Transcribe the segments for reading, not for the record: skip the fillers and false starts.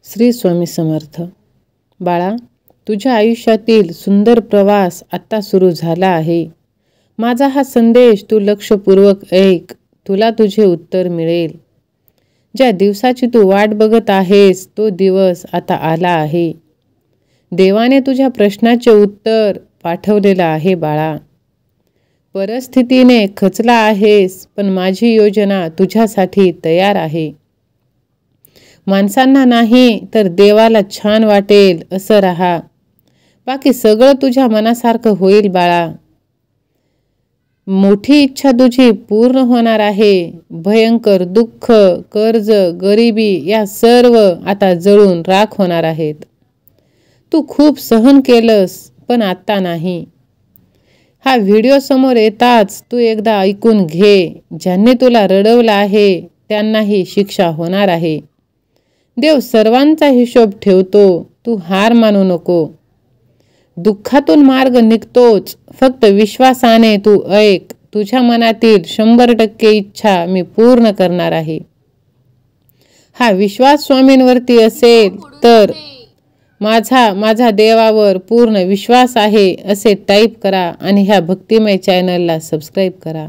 श्री स्वामी समर्थ. बाळा, तुझ्या आयुष्यातील सुंदर प्रवास आता सुरू झाला आहे. माझा हा संदेश तू लक्षपूर्वक ऐक, तुला तुझे उत्तर मिळेल. ज्या दिवसाची तू वाट बघत आहेस तो दिवस आता आला आहे. देवाने तुझ्या प्रश्नाचे उत्तर पाठवलेलं आहे बाळा. परिस्थितीने खचला आहेस, पण माझी योजना तुझ्यासाठी तयार आहे. माणसांना नाही तर देवाला छान वाटेल असं राहा. बाकी सगळं तुझ्या मनासारखं होईल बाळा. मोठी इच्छा तुझी पूर्ण होणार आहे. भयंकर दुःख, कर्ज, गरिबी या सर्व आता जळून राख होणार आहेत. तू खूप सहन केलंस, पण आता नाही. हा व्हिडिओ समोर येताच तू एकदा ऐकून घे. ज्यांनी तुला रडवलं आहे त्यांनाही शिक्षा होणार आहे. देव सर्वांचा हिशोब ठेवतो. तू हार मानू नको. दुःखातून मार्ग निघतोच. फक्त विश्वासाने तू ऐक. तुझ्या मनातील 100% इच्छा मी पूर्ण करणार आहे. हा विश्वास स्वामींवरती असेल तर माझा देवावर पूर्ण विश्वास आहे असे टाईप करा आणि ह्या भक्तिमय चॅनलला सबस्क्राईब करा.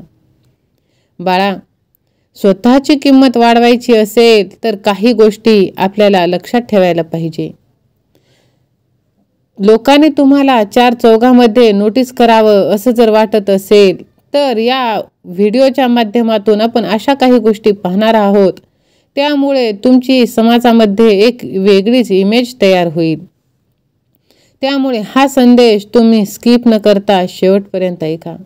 बाळा, स्वतःची किंमत वाढवायची असेल तर काही गोष्टी आपल्याला लक्षात ठेवायला पाहिजे. लोकांनी तुम्हाला चार चौघामध्ये नोटीस करावं असं जर वाटत असेल तर या व्हिडिओच्या माध्यमातून आपण अशा काही गोष्टी पाहणार आहोत, त्यामुळे तुमची समाजामध्ये एक वेगळीच इमेज तयार होईल. त्यामुळे हा संदेश तुम्ही स्किप न करता शेवटपर्यंत ऐका.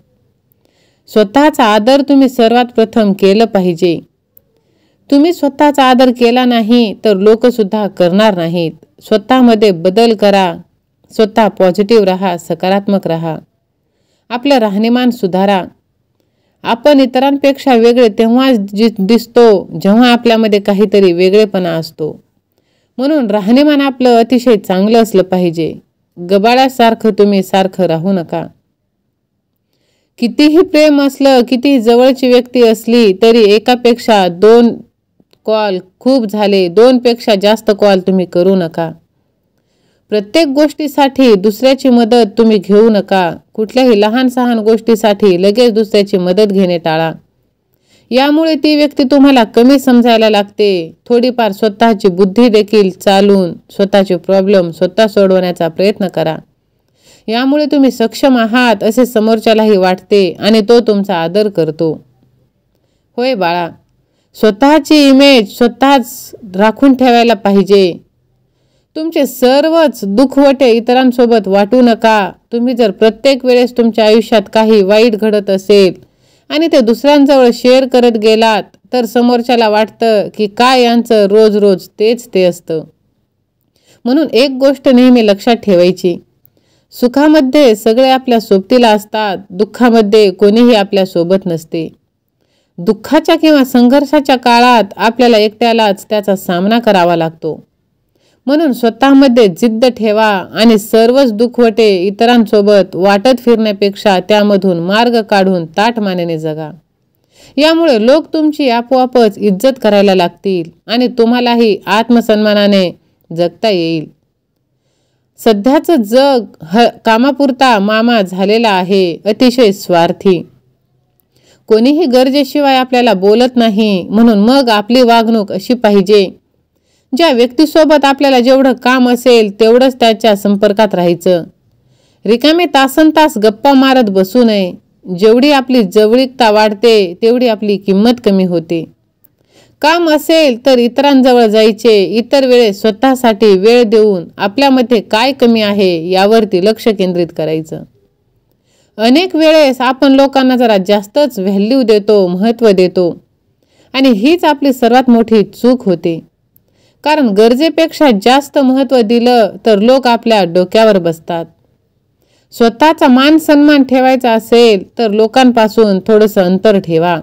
स्वतःचा आदर तुम्ही सर्वात प्रथम केलं पाहिजे. तुम्ही स्वतःचा आदर केला नाही तर लोक सुद्धा करणार नाहीत. स्वतःमध्ये बदल करा. स्वतः पॉझिटिव्ह राहा, सकारात्मक राहा. आपलं राहणीमान सुधारा. आपण इतरांपेक्षा वेगळे तेव्हाच दिसतो जेव्हा आपल्यामध्ये काहीतरी वेगळेपणा असतो. म्हणून राहणीमान आपलं अतिशय चांगलं असलं पाहिजे. गबाळासारखं तुम्ही सारखं राहू नका. कितीही प्रेम असलं, कितीही जवळची व्यक्ती असली तरी एकापेक्षा 2 कॉल खूप झाले. 2 पेक्षा जास्त कॉल तुम्ही करू नका. प्रत्येक गोष्टीसाठी दुसऱ्याची मदत तुम्ही घेऊ नका. कुठल्याही लहान सहान गोष्टीसाठी लगेच दुसऱ्याची मदत घेणे टाळा. यामुळे ती व्यक्ती तुम्हाला कमी समजायला लागते. थोडीफार स्वतःची बुद्धी देखील चालून स्वतःचे प्रॉब्लेम स्वतः सोडवण्याचा प्रयत्न करा. यामुळे तुम्ही सक्षम आहात असे समोरच्यालाही वाटते आणि तो तुमचा आदर करतो. होय बाळा, स्वतःची इमेज स्वतःच राखून ठेवायला पाहिजे. तुमचे सर्वच दुःखवटे इतरांसोबत वाटू नका. तुम्ही जर प्रत्येक वेळेस तुमच्या आयुष्यात काही वाईट घडत असेल आणि ते दुसऱ्यांजवळ शेअर करत गेलात तर समोरच्याला वाटतं की काय यांचं रोज रोज तेच ते असतं. म्हणून एक गोष्ट नेहमी लक्षात ठेवायची. सुखामध्ये सगळे आपल्या सोबतीला असतात. दुःखामध्ये कोणीही आपल्या सोबत नसते. दुःखाच्या किंवा संघर्षाच्या काळात आपल्याला एकट्यालाच त्याचा सामना करावा लागतो. म्हणून स्वतःमध्ये जिद्द ठेवा आणि सर्वच दुःखवटे इतरांसोबत वाटत फिरण्यापेक्षा त्यामधून मार्ग काढून ताठमानेने जगा. यामुळे लोक तुमची आपोआपच इज्जत करायला लागतील आणि तुम्हालाही आत्मसन्मानाने जगता येईल. सध्याचं जग कामापुरता मामा झालेला आहे, अतिशय स्वार्थी. कोणीही गरजेशिवाय आपल्याला बोलत नाही. म्हणून मग आपली वागणूक अशी पाहिजे, ज्या व्यक्तीसोबत आपल्याला जेवढं काम असेल तेवढंच त्याच्या संपर्कात राहायचं. रिकामे तासनतास गप्पा मारत बसू नये. जेवढी आपली जवळीकता वाढते तेवढी आपली किंमत कमी होते. काम असेल तर इतरांजवळ जायचे. इतर वेळेस स्वतःसाठी वेळ देऊन आपल्यामध्ये काय कमी आहे यावरती लक्ष केंद्रित करायचं. अनेक वेळेस आपण लोकांना जरा जास्तच व्हॅल्यू देतो, महत्त्व देतो आणि हीच आपली सर्वात मोठी चूक होते. कारण गरजेपेक्षा जास्त महत्त्व दिलं तर लोक आपल्या डोक्यावर बसतात. स्वतःचा मान सन्मान ठेवायचा असेल तर लोकांपासून थोडंसं अंतर ठेवा.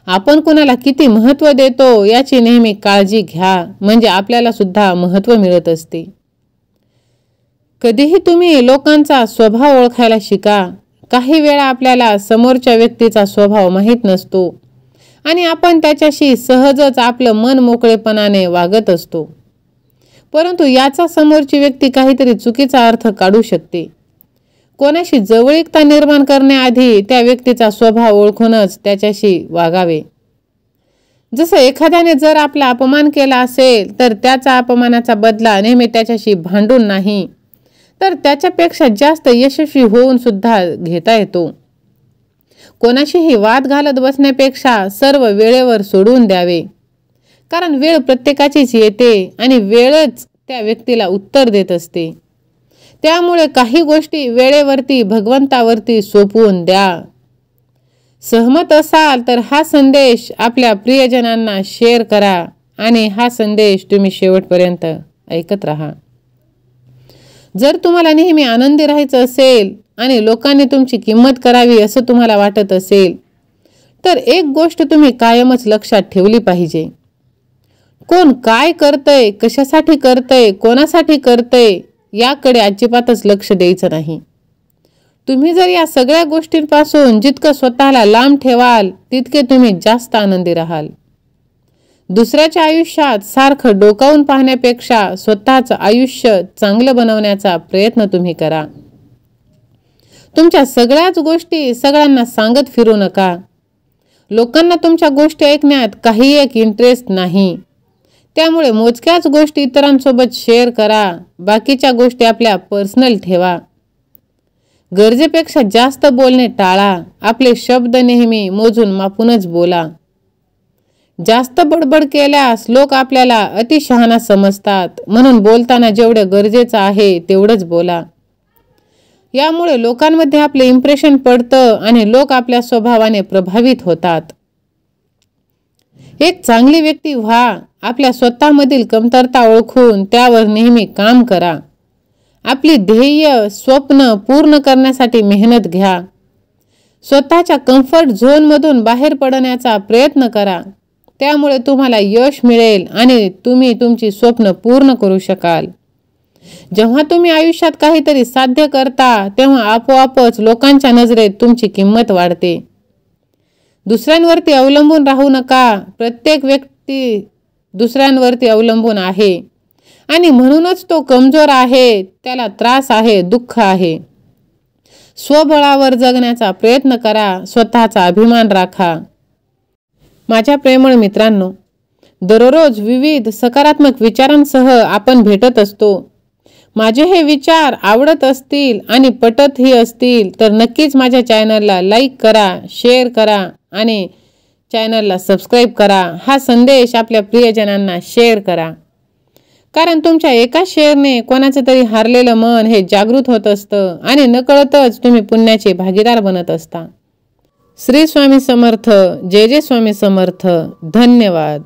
आपण कुणाला किती महत्त्व देतो याची नेहमी काळजी घ्या, म्हणजे आपल्याला सुद्धा महत्त्व मिळत असते. कधीही तुम्ही लोकांचा स्वभाव ओळखायला शिका. काही वेळा आपल्याला समोरच्या व्यक्तीचा स्वभाव माहीत नसतो आणि आपण त्याच्याशी सहजच आपलं मन मोकळेपणाने वागत असतो. परंतु याचा समोरची व्यक्ती काहीतरी चुकीचा अर्थ काढू शकते. कोणाशी जवळीकता निर्माण करण्याआधी त्या व्यक्तीचा स्वभाव ओळखूनच त्याच्याशी वागावे. जसं एखाद्याने जर आपला अपमान केला असेल तर त्याचा अपमानाचा बदला नेहमी त्याच्याशी भांडून नाही तर त्याच्यापेक्षा जास्त यशस्वी होऊन सुद्धा घेता येतो. कोणाशीही वाद घालत बसण्यापेक्षा सर्व वेळेवर सोडून द्यावे, कारण वेळ प्रत्येकाचीच येते आणि वेळच त्या व्यक्तीला उत्तर देत असते. त्यामुळे काही गोष्टी वेळेवरती भगवंतावरती सोपवून द्या. सहमत असाल तर हा संदेश आपल्या प्रियजनांना शेअर करा आणि हा संदेश तुम्ही शेवटपर्यंत ऐकत राहा. जर तुम्हाला नेहमी आनंदी राहायचं असेल आणि लोकांनी तुमची किंमत करावी असं तुम्हाला वाटत असेल तर एक गोष्ट तुम्ही कायमच लक्षात ठेवली पाहिजे. कोण काय करतंय, कशासाठी करतंय, कोणासाठी करतंय याकडे अजिबातच लक्ष द्यायचं नाही. तुम्ही जर या सगळ्या गोष्टींपासून जितकं स्वतःला लांब ठेवाल तितके तुम्ही जास्त आनंदी राहाल. दुसऱ्याच्या आयुष्यात सारखं डोकावून पाहण्यापेक्षा स्वतःचं आयुष्य चांगलं बनवण्याचा प्रयत्न तुम्ही करा. तुमच्या सगळ्याच गोष्टी सगळ्यांना सांगत फिरू नका. लोकांना तुमच्या गोष्टी ऐकण्यात काही एक इंटरेस्ट नाही. त्यामुळे मोजक्याच गोष्टी इतरांसोबत शेअर करा. बाकीच्या गोष्टी आपल्या पर्सनल ठेवा. गरजेपेक्षा जास्त बोलणे टाळा. आपले शब्द नेहमी मोजून मापूनच बोला. जास्त बडबड केल्यास लोक आपल्याला अतिशहाणा समजतात, म्हणून बोलताना जेवढं गरजेचं आहे तेवढंच बोला. यामुळे लोकांमध्ये आपले इम्प्रेशन पडतं आणि लोक आपल्या स्वभावाने प्रभावित होतात. एक चांगली व्यक्ती व्हा. आपल्या स्वतःमधील कमतरता ओळखून त्यावर नेहमी काम करा. आपली ध्येय स्वप्न पूर्ण करण्यासाठी मेहनत घ्या. स्वतःच्या कम्फर्ट झोनमधून बाहेर पडण्याचा प्रयत्न करा. त्यामुळे तुम्हाला यश मिळेल आणि तुम्ही तुमची स्वप्न पूर्ण करू शकाल. जेव्हा तुम्ही आयुष्यात काहीतरी साध्य करता तेव्हा आपोआपच लोकांच्या नजरेत तुमची किंमत वाढते. दुसऱ्यांवरती अवलंबून राहू नका. प्रत्येक व्यक्ती दुसऱ्यांवरती अवलंबून आहे आणि म्हणूनच तो कमजोर आहे, त्याला त्रास आहे, दुःख आहे. स्वबळावर जगण्याचा प्रयत्न करा. स्वतःचा अभिमान राखा. माझ्या प्रेमळ मित्रांनो, दररोज विविध सकारात्मक विचारांसह आपण भेटत असतो. माझे हे विचार आवडत असतील आणि पटतही असतील तर नक्कीच माझ्या चॅनलला लाईक करा, शेअर करा आणि चॅनलला सबस्क्राईब करा. हा संदेश आपल्या प्रियजनांना शेअर करा, कारण तुमच्या एका शेअरने कोणाचं तरी हारलेलं मन हे जागृत होत असतं आणि नकळतच तुम्ही पुण्याचे भागीदार बनत असता. श्री स्वामी समर्थ. जय जय स्वामी समर्थ. धन्यवाद.